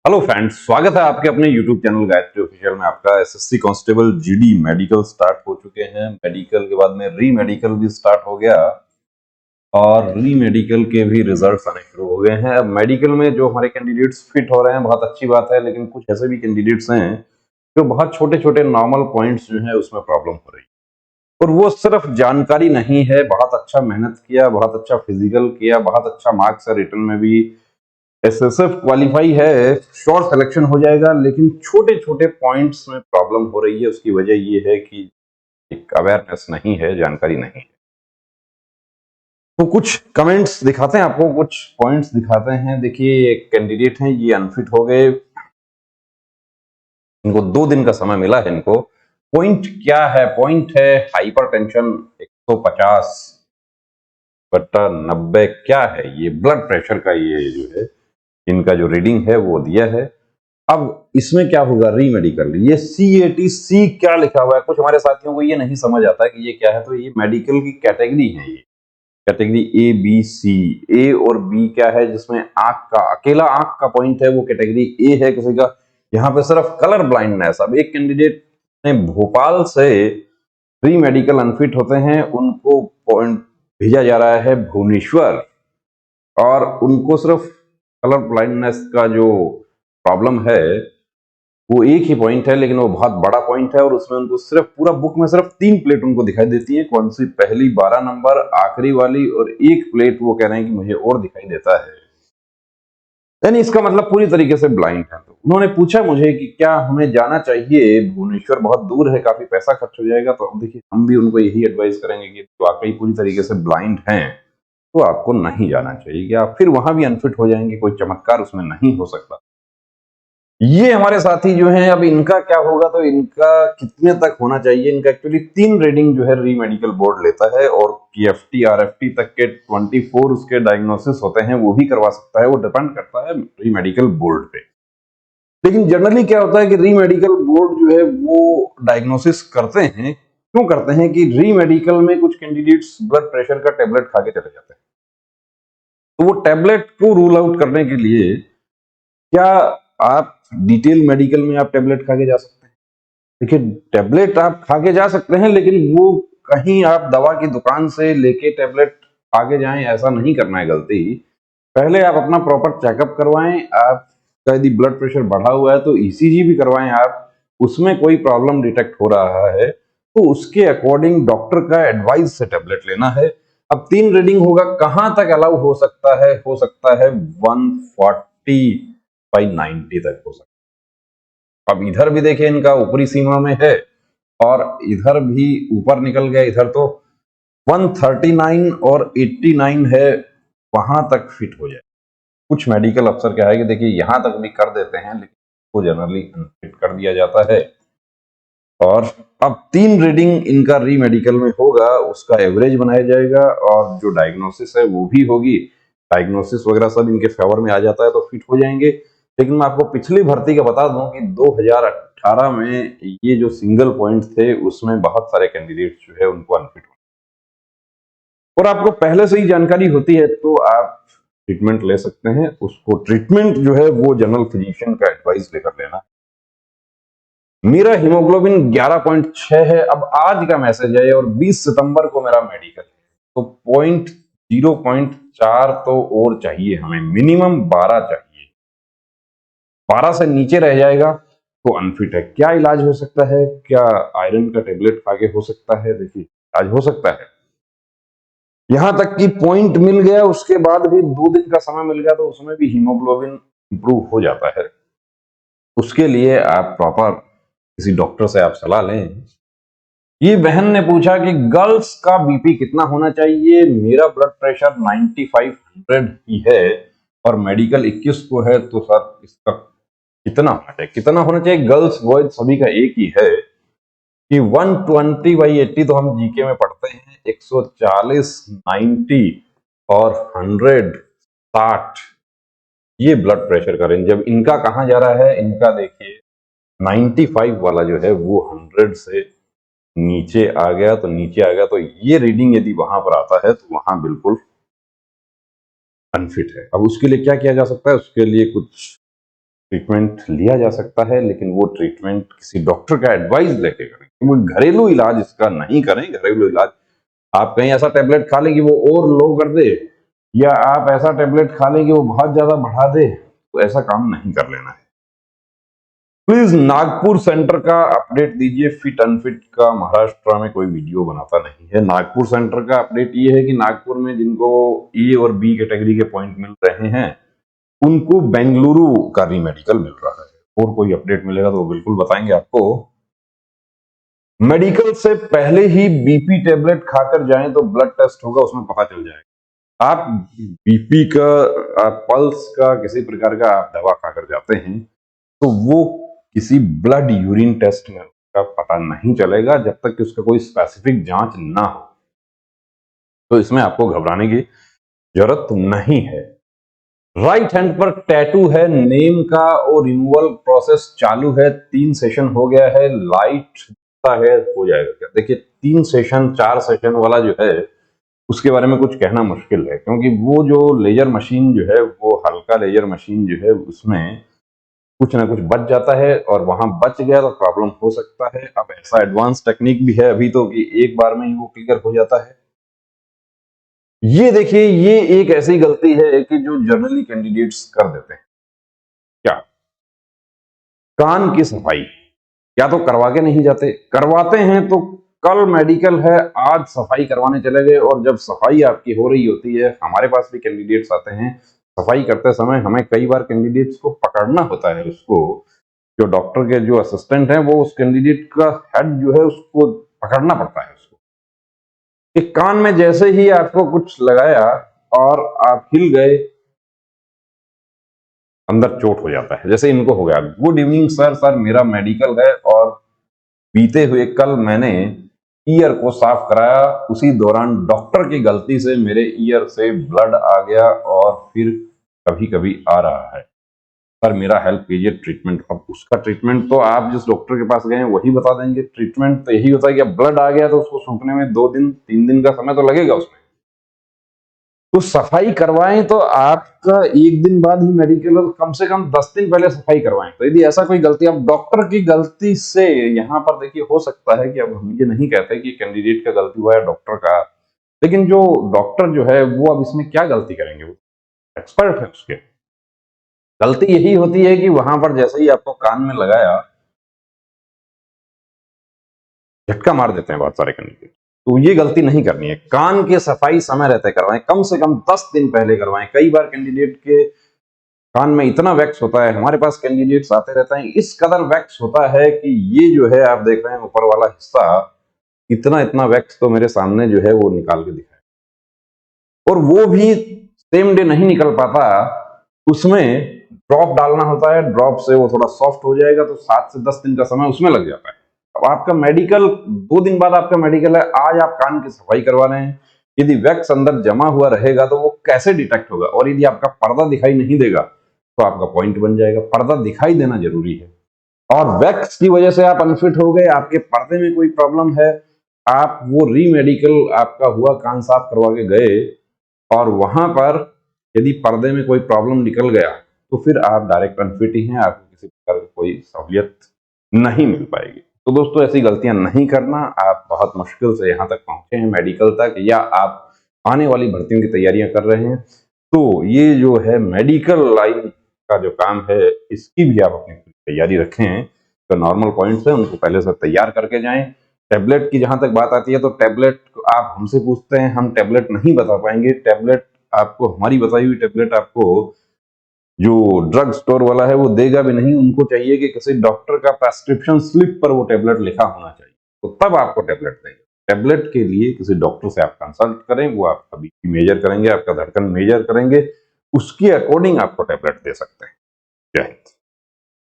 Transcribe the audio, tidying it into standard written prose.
Hello friends, स्वागत है आपके अपने यूट्यूब चैनल गायत्री ऑफिशियल में। आपका SSC constable GD medical start हो चुके हैं। मेडिकल के बाद में री मेडिकल भी स्टार्ट हो गया और री मेडिकल के भी रिजल्ट्स आने शुरू हो गए हैं। अब मेडिकल में जो हमारे कैंडिडेट्स फिट हो रहे हैं बहुत अच्छी बात है, लेकिन कुछ ऐसे भी कैंडिडेट्स हैं जो बहुत छोटे छोटे नॉर्मल पॉइंट्स जो है उसमें प्रॉब्लम हो रही है। और वो सिर्फ जानकारी नहीं है, बहुत अच्छा मेहनत किया, बहुत अच्छा फिजिकल किया, बहुत अच्छा मार्क्स है, रिटर्न में भी एसएसएफ क्वालिफाई है, श्योर सिलेक्शन हो जाएगा, लेकिन छोटे छोटे पॉइंट्स में प्रॉब्लम हो रही है। उसकी वजह ये है कि एक अवेयरनेस नहीं है, जानकारी नहीं है। तो कुछ कमेंट्स दिखाते हैं आपको, कुछ पॉइंट्स दिखाते हैं। देखिए, एक कैंडिडेट हैं, ये अनफिट हो गए, इनको 2 दिन का समय मिला है। इनको पॉइंट क्या है? पॉइंट है हाइपरटेंशन 150/90। क्या है ये? ब्लड प्रेशर का ये जो है इनका जो रीडिंग है वो दिया है। अब इसमें क्या होगा? री मेडिकल, ये CAT-C क्या लिखा हुआ है? कुछ हमारे साथियों को ये नहीं समझ आता है कि ये क्या है। तो ये मेडिकल की कैटेगरी है, ये कैटेगरी A B C। ए और बी क्या है? जिसमें आंख का, अकेला आंख का पॉइंट है वो कैटेगरी ए है किसी का। यहाँ पे सिर्फ कलर ब्लाइंडनेस। अब एक कैंडिडेट ने भोपाल से प्री मेडिकल अनफिट होते हैं, उनको पॉइंट भेजा जा रहा है भुवनेश्वर, और उनको सिर्फ कलर ब्लाइंडनेस का जो प्रॉब्लम है वो एक ही पॉइंट है, लेकिन वो बहुत बड़ा पॉइंट है। और उसमें उनको सिर्फ पूरा बुक में सिर्फ 3 प्लेट उनको दिखाई देती है। कौन सी? पहली 12 नंबर, आखिरी वाली, और एक प्लेट वो कह रहे हैं कि मुझे और दिखाई देता है। यानी इसका मतलब पूरी तरीके से ब्लाइंड है। तो उन्होंने पूछा मुझे कि क्या हमें जाना चाहिए? भुवनेश्वर बहुत दूर है, काफी पैसा खर्च हो जाएगा। तो अब देखिए, हम भी उनको यही एडवाइस करेंगे कि तो वाकई पूरी तरीके से ब्लाइंड हैं तो आपको नहीं जाना चाहिए, कि आप फिर वहां भी अनफिट हो जाएंगे। कोई चमत्कार उसमें नहीं हो सकता। ये हमारे साथी जो हैं, अब इनका क्या होगा? तो इनका कितने तक होना चाहिए? इनका एक्चुअली 3 रीडिंग जो है री मेडिकल बोर्ड लेता है, और PFT RFT तक के 24 उसके डायग्नोसिस होते हैं, वो भी करवा सकता है। वो डिपेंड करता है री मेडिकल बोर्ड पे। लेकिन जनरली क्या होता है कि री मेडिकल बोर्ड जो है वो डायग्नोसिस करते हैं। क्यों करते हैं? कि री मेडिकल में कुछ कैंडिडेट्स ब्लड प्रेशर का टेबलेट खा के चले जाते हैं, तो वो टेबलेट को रूल आउट करने के लिए क्या आप डिटेल मेडिकल में आप टेबलेट खा के जा सकते हैं? देखिए, टेबलेट आप खा के जा सकते हैं, लेकिन वो कहीं आप दवा की दुकान से लेके टेबलेट आगे जाएं, ऐसा नहीं करना है। गलती पहले आप अपना प्रॉपर चेकअप करवाएं। आपका यदि ब्लड प्रेशर बढ़ा हुआ है तो ECG भी करवाएं आप। उसमें कोई प्रॉब्लम डिटेक्ट हो रहा है तो उसके अकॉर्डिंग डॉक्टर का एडवाइस से टेबलेट लेना है। अब 3 रीडिंग होगा, कहां तक अलाउ हो सकता है? हो सकता है 140/90 तक हो सकता है। अब इधर भी देखिए, इनका ऊपरी सीमा में है, और इधर भी ऊपर निकल गया। इधर तो 139 और 89 है, वहां तक फिट हो जाए। कुछ मेडिकल अफसर क्या है कि देखिए यहां तक भी कर देते हैं, लेकिन वो जनरली अनफिट कर दिया जाता है। और अब 3 रीडिंग इनका री मेडिकल में होगा, उसका एवरेज बनाया जाएगा, और जो डायग्नोसिस है वो भी होगी। डायग्नोसिस वगैरह सब इनके फेवर में आ जाता है तो फिट हो जाएंगे। लेकिन मैं आपको पिछली भर्ती का बता दूं कि 2018 में ये जो सिंगल पॉइंट थे उसमें बहुत सारे कैंडिडेट्स जो है उनको अनफिट, और आपको पहले से ही जानकारी होती है तो आप ट्रीटमेंट ले सकते हैं। उसको ट्रीटमेंट जो है वो जनरल फिजिशियन का एडवाइस लेकर लेना। मेरा हीमोग्लोबिन 11.6 है। अब आज का मैसेज है और 20 सितंबर को मेरा मेडिकल है, तो पॉइंट 0.4 तो और चाहिए हमें, मिनिमम 12 चाहिए। 12 से नीचे रह जाएगा तो अनफिट है। क्या इलाज हो सकता है? क्या आयरन का टेबलेट खा के हो सकता है? देखिए, इलाज हो सकता है। यहां तक कि पॉइंट मिल गया, उसके बाद भी 2 दिन का समय मिल गया, तो उसमें भी हीमोग्लोबिन इंप्रूव हो जाता है। उसके लिए आप प्रॉपर किसी डॉक्टर से आप सलाह लें। ये बहन ने पूछा कि गर्ल्स का BP कितना होना चाहिए? मेरा ब्लड प्रेशर 9500 ही है और मेडिकल 21 को है, तो सर इसका कितना होना चाहिए? कितना होना चाहिए? गर्ल्स बॉयज सभी का एक ही है कि 120/80 तो हम GK में पढ़ते हैं, 140, 90 और 160, ये ब्लड प्रेशर का रेंज। जब इनका कहाँ जा रहा है? इनका देखिए 95 वाला जो है वो 100 से नीचे आ गया, तो नीचे आ गया, तो ये रीडिंग यदि वहां पर आता है तो वहां बिल्कुल अनफिट है। अब उसके लिए क्या किया जा सकता है? उसके लिए कुछ ट्रीटमेंट लिया जा सकता है, लेकिन वो ट्रीटमेंट किसी डॉक्टर का एडवाइस लेके करें। वो घरेलू इलाज इसका नहीं करें। घरेलू इलाज आप कहीं ऐसा टेबलेट खा लें कि वो और लो कर दे, या आप ऐसा टेबलेट खा लें कि वो बहुत ज्यादा बढ़ा दे, तो ऐसा काम नहीं कर लेना है। प्लीज नागपुर सेंटर का अपडेट दीजिए। फिट अनफिट का महाराष्ट्र में कोई वीडियो बनाता नहीं है। नागपुर सेंटर का अपडेट ये है कि नागपुर में जिनको ए और बी कैटेगरी के पॉइंट मिल रहे हैं उनको बेंगलुरु का रीमेडिकल मिल रहा है। और कोई अपडेट मिलेगा तो बिल्कुल बताएंगे आपको। मेडिकल से पहले ही बीपी टेबलेट खाकर जाएं तो ब्लड टेस्ट होगा, उसमें पता चल जाएगा। आप बीपी का, आप पल्स का, किसी प्रकार का आप दवा खाकर जाते हैं तो वो किसी ब्लड यूरिन टेस्ट में उसका पता नहीं चलेगा जब तक कि उसका कोई स्पेसिफिक जांच ना हो। तो इसमें आपको घबराने की जरूरत नहीं है। राइट हैंड पर टैटू है नेम का और रिमूवल प्रोसेस चालू है। 3 सेशन हो गया है। लाइट है, हो जाएगा क्या? देखिए 3 सेशन 4 सेशन वाला जो है उसके बारे में कुछ कहना मुश्किल है, क्योंकि वो जो लेजर मशीन जो है, वो हल्का लेजर मशीन जो है, उसमें कुछ ना कुछ बच जाता है और वहां बच गया तो प्रॉब्लम हो सकता है। अब ऐसा एडवांस टेक्निक भी है अभी तो कि एक बार में ही वो क्लियर हो जाता है। ये देखिए, ये एक ऐसी गलती है कि जो जनरली कैंडिडेट्स कर देते हैं। क्या? कान की सफाई या तो करवा के नहीं जाते, करवाते हैं तो कल मेडिकल है, आज सफाई करवाने चले गए, और जब सफाई आपकी हो रही होती है, हमारे पास भी कैंडिडेट्स आते हैं, सफाई करते समय हमें कई बार कैंडिडेट्स को पकड़ना होता है। उसको जो डॉक्टर के जो असिस्टेंट हैं वो उस कैंडिडेट का हेड जो है उसको पकड़ना पड़ता है उसको। कि कान में जैसे ही आपको कुछ लगाया और आप हिल गए, अंदर चोट हो जाता है। जैसे इनको हो गया, गुड इवनिंग सर, सर मेरा मेडिकल है और बीते हुए कल मैंने ईयर को साफ कराया, उसी दौरान डॉक्टर की गलती से मेरे ईयर से ब्लड आ गया और फिर कभी कभी आ रहा है, सर मेरा हेल्प कीजिए ट्रीटमेंट। अब उसका ट्रीटमेंट तो आप जिस डॉक्टर के पास गए हैं वही बता देंगे। ट्रीटमेंट तो यही होता है कि अब ब्लड आ गया तो उसको सूखने में 2 दिन 3 दिन का समय तो लगेगा उसमें। तो सफाई करवाएं तो आपका 1 दिन बाद ही मेडिकल, कम से कम 10 दिन पहले सफाई करवाएं। तो यदि ऐसा कोई गलती, अब डॉक्टर की गलती से यहाँ पर देखिए हो सकता है कि, अब हम ये नहीं कहते कि कैंडिडेट का गलती हुआ है डॉक्टर का, लेकिन जो डॉक्टर जो है वो अब इसमें क्या गलती करेंगे, वो एक्सपर्ट है उसके। गलती यही होती है कि वहां पर जैसे ही आपको कान में लगाया, झटका मार देते हैं बहुत सारे कैंडिडेट। तो ये गलती नहीं करनी है। कान की सफाई समय रहते करवाएं, कम से कम 10 दिन पहले करवाएं। कई बार कैंडिडेट के कान में इतना वैक्स होता है, हमारे पास कैंडिडेट्स आते रहते हैं, इस कदर वैक्स होता है कि ये जो है आप देख रहे हैं ऊपर वाला हिस्सा, इतना इतना वैक्स तो मेरे सामने जो है वो निकाल के दिखाए, और वो भी सेम डे नहीं निकल पाता। उसमें ड्रॉप डालना होता है, ड्रॉप से वो थोड़ा सॉफ्ट हो जाएगा, तो 7 से 10 दिन का समय उसमें लग जाता है। अब आपका मेडिकल 2 दिन बाद आपका मेडिकल है, आज आप कान की सफाई करवा रहे हैं, यदि वैक्स अंदर जमा हुआ रहेगा तो वो कैसे डिटेक्ट होगा? और यदि आपका पर्दा दिखाई नहीं देगा तो आपका पॉइंट बन जाएगा। पर्दा दिखाई देना जरूरी है। और वैक्स की वजह से आप अनफिट हो गए, आपके पर्दे में कोई प्रॉब्लम है, आप वो रीमेडिकल आपका हुआ, कान साफ करवा के गए, और वहां पर यदि पर्दे में कोई प्रॉब्लम निकल गया तो फिर आप डायरेक्ट अनफिट ही हैं, आपको किसी प्रकार की कोई सहूलियत नहीं मिल पाएगी। तो दोस्तों ऐसी गलतियां नहीं करना। आप बहुत मुश्किल से यहाँ तक पहुंचे हैं मेडिकल तक, या आप आने वाली भर्तियों की तैयारियां कर रहे हैं, तो ये जो है मेडिकल लाइन का जो काम है, इसकी भी आप अपनी तैयारी रखें। तो नॉर्मल पॉइंट्स है उनको पहले से तैयार करके जाएं। टैबलेट की जहां तक बात आती है तो टैबलेट आप हमसे पूछते हैं, हम टैबलेट नहीं बता पाएंगे। टैबलेट आपको, हमारी बताई हुई टैबलेट आपको जो ड्रग स्टोर वाला है वो देगा भी नहीं। उनको चाहिए कि किसी डॉक्टर का प्रेस्क्रिप्शन स्लिप पर वो टैबलेट लिखा होना चाहिए, तो तब आपको टैबलेट देंगे। टैबलेट के लिए किसी डॉक्टर से आप कंसल्ट करें, वो आपका बीपी मेजर करेंगे, आपका धड़कन मेजर करेंगे, उसके अकॉर्डिंग आपको टैबलेट दे सकते हैं। जय हिंद।